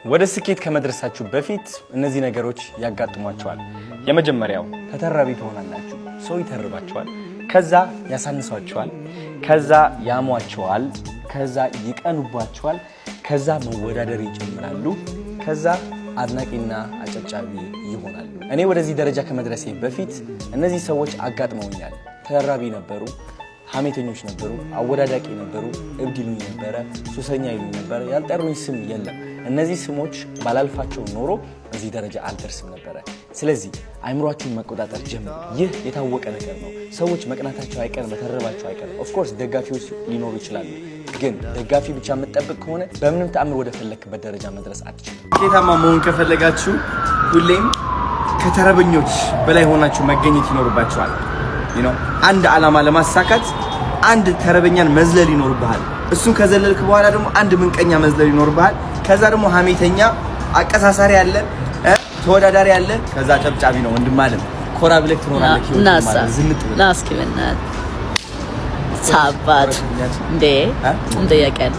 ወደ ስኬት ከመድረሳችሁ በፊት እነዚህ ነገሮች ያጋጥሟቸዋል። የመጀመሪያው ተተራቢ ትሆናላችሁ። ሰው ይተርባቸዋል፣ ከዛ ያሳንሷቸዋል፣ ከዛ ያሟቸዋል፣ ከዛ ይቀኑባቸዋል፣ ከዛ መወዳደር ይጀምራሉ፣ ከዛ አድናቂና አጨብጫቢ ይሆናሉ። እኔ ወደዚህ ደረጃ ከመድረሴ በፊት እነዚህ ሰዎች አጋጥመውኛል። ተራቢ ነበሩ፣ ሐሜተኞች ነበሩ፣ አወዳዳቂ ነበሩ፣ እብድ ይሉኝ ነበረ፣ ሱሰኛ ይሉኝ ነበረ። ያልጠሩኝ ስም የለም። እነዚህ ስሞች ባላልፋቸው ኖሮ እዚህ ደረጃ አልደርስም ነበረ። ስለዚህ አይምሯችሁን መቆጣጠር ጀምሩ። ይህ የታወቀ ነገር ነው። ሰዎች መቅናታቸው አይቀር፣ መተረባቸው አይቀር። ኦፍኮርስ ደጋፊዎች ሊኖሩ ይችላሉ፣ ግን ደጋፊ ብቻ የምትጠብቅ ከሆነ በምንም ተአምር ወደ ፈለክበት ደረጃ መድረስ አትችልም። ስኬታማ መሆን ከፈለጋችሁ ሁሌም ከተረበኞች በላይ ሆናችሁ መገኘት ይኖርባችኋል። አንድ ዓላማ ለማሳካት አንድ ተረበኛን መዝለል ይኖርብሃል። እሱን ከዘለልክ በኋላ ደግሞ አንድ ምንቀኛ መዝለል ይኖርብሃል። ከዛ ደግሞ ሐሜተኛ፣ አቀሳሳሪ ያለ፣ ተወዳዳሪ ያለ፣ ከዛ ጨብጫቢ ነው ወንድም ማለት ኮራ ብለክ ትኖራለህ። ዝንጥ ብለህ ናስኪ በእናትህ ሳባት እንዴ እንደ ያቀል